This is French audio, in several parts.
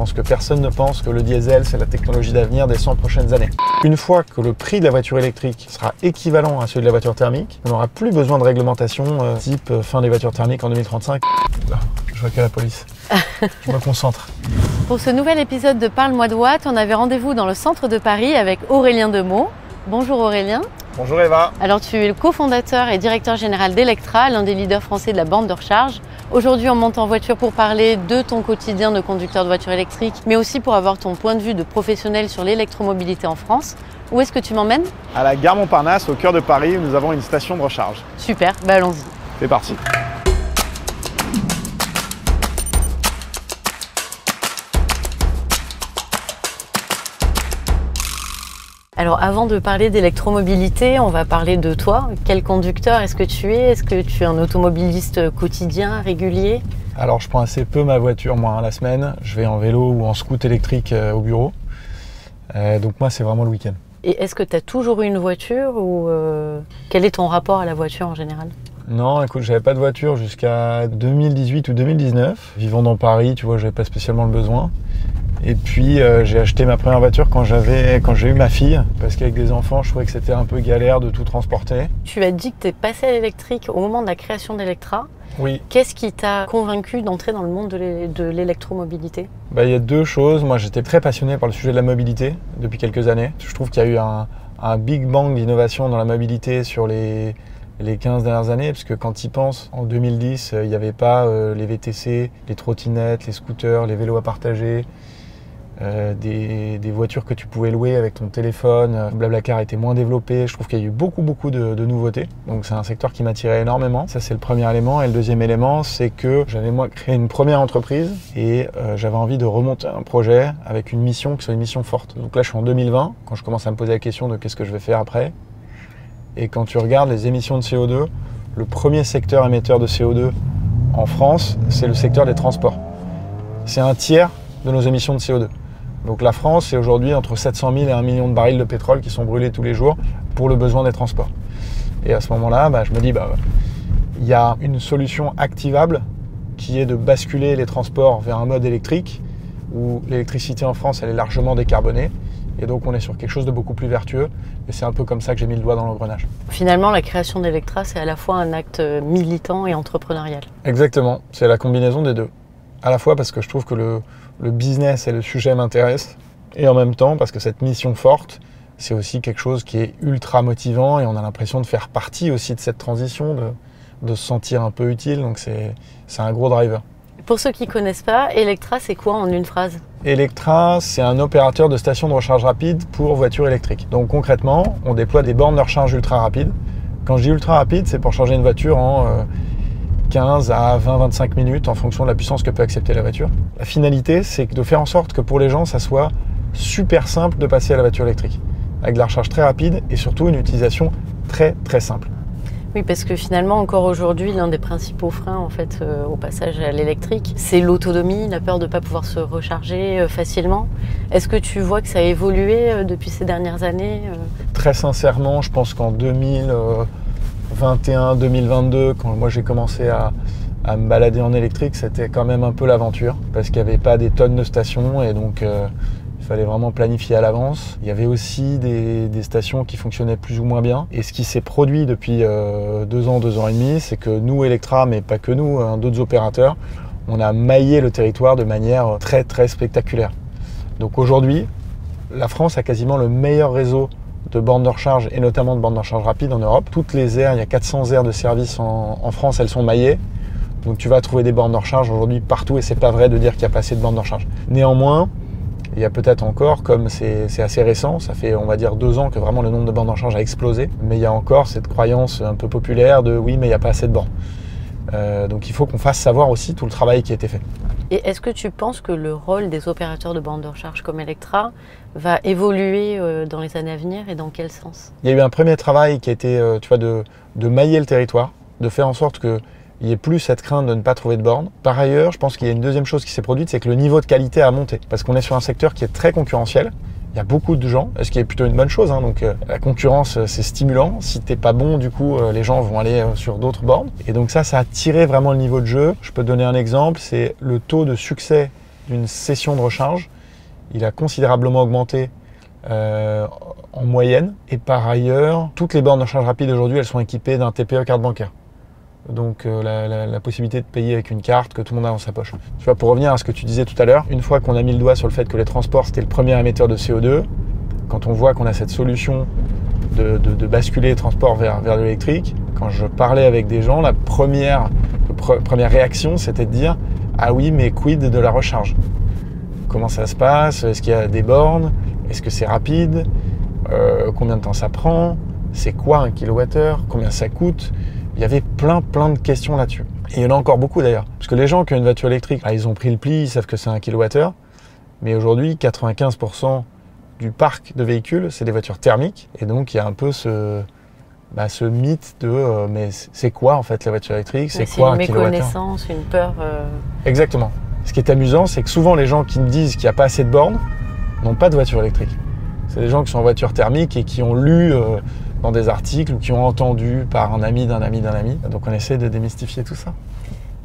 pense que personne ne pense que le diesel, c'est la technologie d'avenir des 100 prochaines années. Une fois que le prix de la voiture électrique sera équivalent à celui de la voiture thermique, on n'aura plus besoin de réglementation type fin des voitures thermiques en 2035. Là, je vois qu'il y a la police. Je me concentre. Pour ce nouvel épisode de Parle-moi de Watt, on avait rendez-vous dans le centre de Paris avec Aurélien Demeaux. Bonjour Aurélien. Bonjour Eva. Alors tu es le cofondateur et directeur général d'Electra, l'un des leaders français de la borne de recharge. Aujourd'hui on monte en voiture pour parler de ton quotidien de conducteur de voiture électrique, mais aussi pour avoir ton point de vue de professionnel sur l'électromobilité en France. Où est-ce que tu m'emmènes? À la gare Montparnasse, au cœur de Paris, où nous avons une station de recharge. Super, bah allons-y. C'est parti. Alors avant de parler d'électromobilité, on va parler de toi. Quel conducteur est-ce que tu es? Est-ce que tu es un automobiliste quotidien, régulier? Alors je prends assez peu ma voiture moi la semaine. Je vais en vélo ou en scooter électrique au bureau. Donc moi c'est vraiment le week-end. Et est-ce que tu as toujours eu une voiture ou quel est ton rapport à la voiture en général? Non, écoute, j'avais pas de voiture jusqu'à 2018 ou 2019. Vivant dans Paris, tu vois, j'avais pas spécialement le besoin. Et puis j'ai acheté ma première voiture quand j'ai eu ma fille, parce qu'avec des enfants, je trouvais que c'était un peu galère de tout transporter. Tu as dit que tu es passé à l'électrique au moment de la création d'Electra. Oui. Qu'est-ce qui t'a convaincu d'entrer dans le monde de l'électromobilité? Il y a deux choses. Moi, j'étais très passionné par le sujet de la mobilité depuis quelques années. Je trouve qu'il y a eu un big bang d'innovation dans la mobilité sur les 15 dernières années, parce que quand tu y penses, en 2010, il n'y avait pas les VTC, les trottinettes, les scooters, les vélos à partager. Des voitures que tu pouvais louer avec ton téléphone. Blablacar était moins développé. Je trouve qu'il y a eu beaucoup de nouveautés. Donc c'est un secteur qui m'attirait énormément. Ça c'est le premier élément. Et le deuxième élément, c'est que j'avais moi créé une première entreprise et j'avais envie de remonter un projet avec une mission qui soit une mission forte. Donc là je suis en 2020, quand je commence à me poser la question de qu'est-ce que je vais faire après. Et quand tu regardes les émissions de CO2, le premier secteur émetteur de CO2 en France, c'est le secteur des transports. C'est un tiers de nos émissions de CO2. Donc la France, c'est aujourd'hui entre 700 000 et 1 million de barils de pétrole qui sont brûlés tous les jours pour le besoin des transports. Et à ce moment-là, je me dis, il y a une solution activable qui est de basculer les transports vers un mode électrique où l'électricité en France, elle est largement décarbonée. Et donc on est sur quelque chose de beaucoup plus vertueux. Et c'est un peu comme ça que j'ai mis le doigt dans l'engrenage. Finalement, la création d'Electra, c'est à la fois un acte militant et entrepreneurial. Exactement, c'est la combinaison des deux. À la fois parce que je trouve que le business et le sujet m'intéressent, et en même temps parce que cette mission forte, c'est aussi quelque chose qui est ultra motivant et on a l'impression de faire partie aussi de cette transition, de se sentir un peu utile, donc c'est un gros driver. Pour ceux qui ne connaissent pas, Electra, c'est quoi en une phrase? Electra, c'est un opérateur de station de recharge rapide pour voitures électriques. Donc concrètement, on déploie des bornes de recharge ultra rapides. Quand je dis ultra rapide, c'est pour charger une voiture en 15 à 20-25 minutes en fonction de la puissance que peut accepter la voiture. La finalité, c'est de faire en sorte que pour les gens, ça soit super simple de passer à la voiture électrique, avec de la recharge très rapide et surtout une utilisation très simple. Oui, parce que finalement, encore aujourd'hui, l'un des principaux freins en fait, au passage à l'électrique, c'est l'autonomie, la peur de ne pas pouvoir se recharger facilement. Est-ce que tu vois que ça a évolué depuis ces dernières années? Très sincèrement, je pense qu'en 2021-2022, quand moi j'ai commencé à me balader en électrique, c'était quand même un peu l'aventure parce qu'il n'y avait pas des tonnes de stations et donc il fallait vraiment planifier à l'avance. Il y avait aussi des stations qui fonctionnaient plus ou moins bien. Et ce qui s'est produit depuis 2 ans et demi, c'est que nous, Electra, mais pas que nous, d'autres opérateurs, on a maillé le territoire de manière très spectaculaire. Donc aujourd'hui, la France a quasiment le meilleur réseau de bornes de recharge et notamment de bornes de recharge rapide en Europe. Toutes les aires, il y a 400 aires de service en France, elles sont maillées. Donc tu vas trouver des bornes de recharge aujourd'hui partout et c'est pas vrai de dire qu'il n'y a pas assez de bornes de recharge. Néanmoins, il y a peut-être encore, comme c'est assez récent, ça fait on va dire 2 ans que vraiment le nombre de bornes de recharge a explosé, mais il y a encore cette croyance un peu populaire de oui mais il n'y a pas assez de bornes. Donc il faut qu'on fasse savoir aussi tout le travail qui a été fait. Et est-ce que tu penses que le rôle des opérateurs de bornes de recharge comme Electra va évoluer dans les années à venir et dans quel sens? Il y a eu un premier travail qui a été de mailler le territoire, de faire en sorte qu'il n'y ait plus cette crainte de ne pas trouver de bornes. Par ailleurs, je pense qu'il y a une deuxième chose qui s'est produite, c'est que le niveau de qualité a monté. Parce qu'on est sur un secteur qui est très concurrentiel. Il y a beaucoup de gens, ce qui est plutôt une bonne chose. Donc la concurrence, c'est stimulant. Si t'es pas bon, du coup, les gens vont aller sur d'autres bornes. Et donc ça a tiré vraiment le niveau de jeu. Je peux te donner un exemple, c'est le taux de succès d'une session de recharge. Il a considérablement augmenté en moyenne. Et par ailleurs, toutes les bornes de recharge rapide aujourd'hui, elles sont équipées d'un TPE carte bancaire. Donc la possibilité de payer avec une carte que tout le monde a dans sa poche. Tu vois, pour revenir à ce que tu disais tout à l'heure, une fois qu'on a mis le doigt sur le fait que les transports c'était le premier émetteur de CO2, quand on voit qu'on a cette solution de basculer les transports vers de l'électrique, quand je parlais avec des gens, la première réaction c'était de dire « Ah oui, mais quid de la recharge ? Comment ça se passe ? Est-ce qu'il y a des bornes ? Est-ce que c'est rapide ? Combien de temps ça prend ? C'est quoi un kilowattheure ? Combien ça coûte ? » Il y avait plein de questions là-dessus. Et il y en a encore beaucoup d'ailleurs. Parce que les gens qui ont une voiture électrique, ils ont pris le pli, ils savent que c'est 1 kWh. Mais aujourd'hui, 95% du parc de véhicules, c'est des voitures thermiques. Et donc, il y a un peu ce mythe de mais c'est quoi en fait la voiture électrique ? C'est quoi un kilowattheure ? Une méconnaissance, une peur. Exactement. Ce qui est amusant, c'est que souvent les gens qui me disent qu'il n'y a pas assez de bornes n'ont pas de voiture électrique. C'est des gens qui sont en voiture thermique et qui ont lu dans des articles ou qui ont entendu par un ami d'un ami d'un ami. Donc on essaie de démystifier tout ça.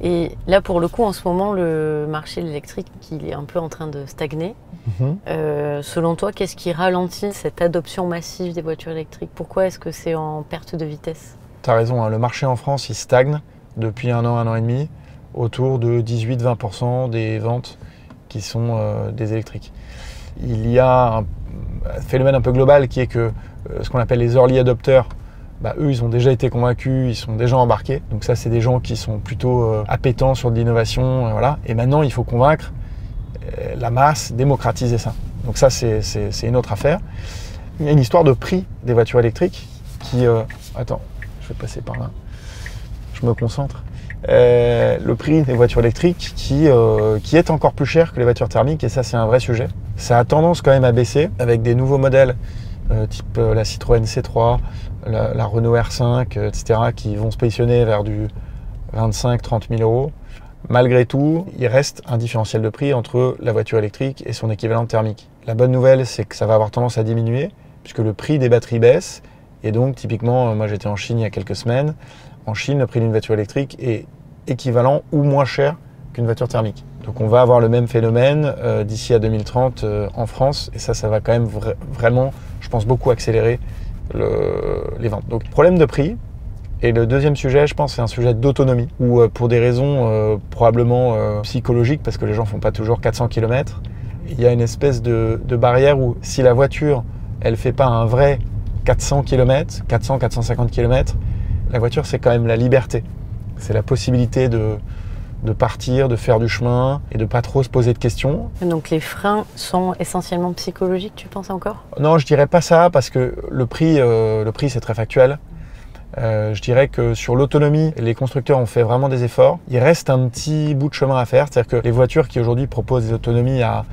Et là, pour le coup, en ce moment, le marché de l'électrique, il est un peu en train de stagner. Selon toi, qu'est-ce qui ralentit cette adoption massive des voitures électriques ? Pourquoi est-ce que c'est en perte de vitesse ? Tu as raison, hein, le marché en France, il stagne depuis un an et demi, autour de 18-20% des ventes qui sont des électriques. Il y a un phénomène un peu global qui est que ce qu'on appelle les early adopters, eux, ils ont déjà été convaincus, ils sont déjà embarqués. Donc ça, c'est des gens qui sont plutôt appétents sur de l'innovation. Voilà. Et maintenant, il faut convaincre la masse, démocratiser ça. Donc ça, c'est une autre affaire. Il y a une histoire de prix des voitures électriques qui... Attends, je vais passer par là. Je me concentre. Le prix des voitures électriques qui est encore plus cher que les voitures thermiques. Et ça, c'est un vrai sujet. Ça a tendance quand même à baisser avec des nouveaux modèles type la Citroën C3, la Renault R5, etc., qui vont se positionner vers du 25-30 000 euros. Malgré tout, il reste un différentiel de prix entre la voiture électrique et son équivalent thermique. La bonne nouvelle, c'est que ça va avoir tendance à diminuer, puisque le prix des batteries baisse. Et donc, typiquement, moi j'étais en Chine il y a quelques semaines. En Chine, le prix d'une voiture électrique est équivalent ou moins cher qu'une voiture thermique. Donc on va avoir le même phénomène d'ici à 2030 en France. Et ça va quand même vraiment, je pense, beaucoup accélérer les ventes. Donc problème de prix. Et le deuxième sujet, je pense, c'est un sujet d'autonomie, où pour des raisons probablement psychologiques, parce que les gens ne font pas toujours 400 km, il y a une espèce de barrière où si la voiture, elle ne fait pas un vrai 400 km, 400-450 km, la voiture, c'est quand même la liberté. C'est la possibilité de partir, de faire du chemin et de pas trop se poser de questions. Donc les freins sont essentiellement psychologiques, tu penses encore ? Non, je dirais pas ça, parce que le prix c'est très factuel. Je dirais que sur l'autonomie, les constructeurs ont fait vraiment des efforts. Il reste un petit bout de chemin à faire. C'est-à-dire que les voitures qui aujourd'hui proposent des autonomies à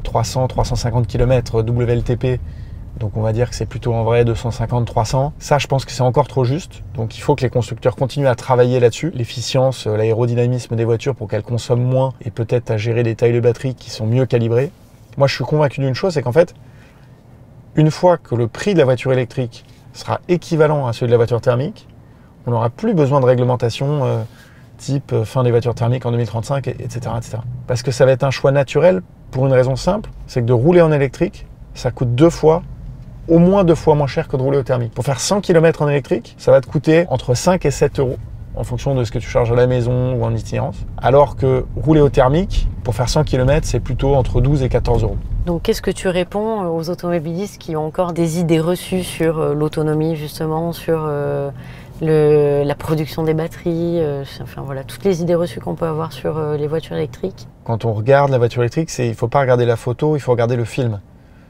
300-350 km WLTP, donc on va dire que c'est plutôt en vrai 250-300. Ça, je pense que c'est encore trop juste. Donc il faut que les constructeurs continuent à travailler là-dessus. L'efficience, l'aérodynamisme des voitures pour qu'elles consomment moins et peut-être à gérer des tailles de batterie qui sont mieux calibrées. Moi, je suis convaincu d'une chose, c'est qu'en fait, une fois que le prix de la voiture électrique sera équivalent à celui de la voiture thermique, on n'aura plus besoin de réglementation type fin des voitures thermiques en 2035, etc., etc. Parce que ça va être un choix naturel pour une raison simple, c'est que de rouler en électrique, ça coûte au moins deux fois moins cher que de rouler au thermique. Pour faire 100 km en électrique, ça va te coûter entre 5 et 7 euros en fonction de ce que tu charges à la maison ou en itinérance. Alors que rouler au thermique, pour faire 100 km, c'est plutôt entre 12 et 14 euros. Donc qu'est-ce que tu réponds aux automobilistes qui ont encore des idées reçues sur l'autonomie, justement, sur la production des batteries, enfin voilà, toutes les idées reçues qu'on peut avoir sur les voitures électriques? Quand on regarde la voiture électrique, il ne faut pas regarder la photo, il faut regarder le film.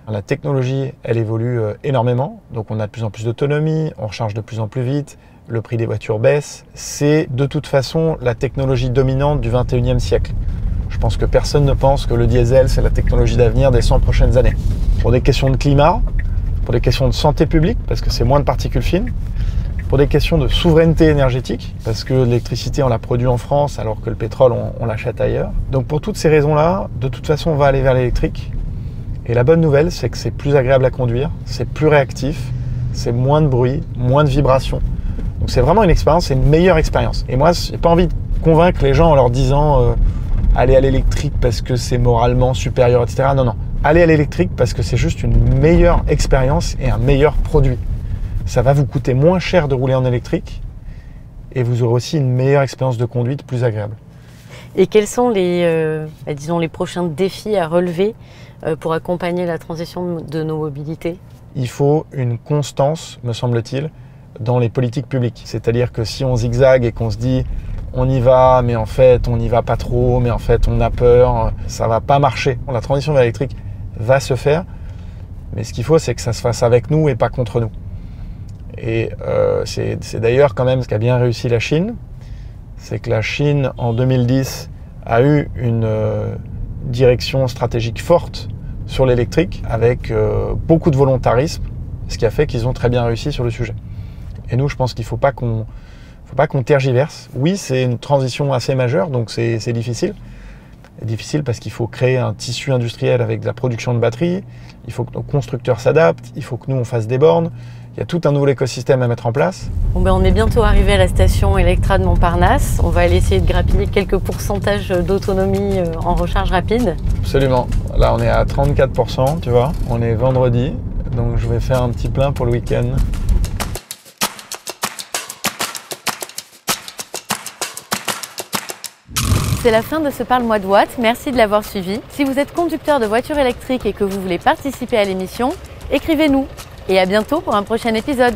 La technologie, elle évolue énormément, donc on a de plus en plus d'autonomie, on recharge de plus en plus vite, le prix des voitures baisse. C'est de toute façon la technologie dominante du 21e siècle. Je pense que personne ne pense que le diesel, c'est la technologie d'avenir des 100 prochaines années. Pour des questions de climat, pour des questions de santé publique, parce que c'est moins de particules fines, pour des questions de souveraineté énergétique, parce que l'électricité, on la produit en France, alors que le pétrole, on l'achète ailleurs. Donc pour toutes ces raisons-là, de toute façon, on va aller vers l'électrique. Et la bonne nouvelle, c'est que c'est plus agréable à conduire, c'est plus réactif, c'est moins de bruit, moins de vibrations. Donc c'est vraiment une expérience, c'est une meilleure expérience. Et moi, j'ai pas envie de convaincre les gens en leur disant aller à l'électrique parce que c'est moralement supérieur, etc. Non, non. Allez à l'électrique parce que c'est juste une meilleure expérience et un meilleur produit. Ça va vous coûter moins cher de rouler en électrique et vous aurez aussi une meilleure expérience de conduite plus agréable. Et quels sont disons, les prochains défis à relever pour accompagner la transition de nos mobilités? Il faut une constance, me semble-t-il, dans les politiques publiques. C'est-à-dire que si on zigzague et qu'on se dit on y va, mais en fait on n'y va pas trop, mais en fait on a peur, ça va pas marcher. La transition vers l'électrique va se faire, mais ce qu'il faut, c'est que ça se fasse avec nous et pas contre nous. Et c'est d'ailleurs quand même ce qu'a bien réussi la Chine, c'est que la Chine en 2010 a eu une direction stratégique forte sur l'électrique avec beaucoup de volontarisme, ce qui a fait qu'ils ont très bien réussi sur le sujet. Et nous, je pense qu'il ne faut pas qu'on tergiverse. Oui, c'est une transition assez majeure, donc c'est difficile. C'est difficile parce qu'il faut créer un tissu industriel avec de la production de batteries, il faut que nos constructeurs s'adaptent, il faut que nous on fasse des bornes, il y a tout un nouvel écosystème à mettre en place. Bon ben, on est bientôt arrivé à la station Electra de Montparnasse. On va aller essayer de grappiller quelques pourcentages d'autonomie en recharge rapide. Absolument. Là, on est à 34%, tu vois. On est vendredi, donc je vais faire un petit plein pour le week-end. C'est la fin de ce Parle-moi de Watt. Merci de l'avoir suivi. Si vous êtes conducteur de voiture électrique et que vous voulez participer à l'émission, écrivez-nous. Et à bientôt pour un prochain épisode.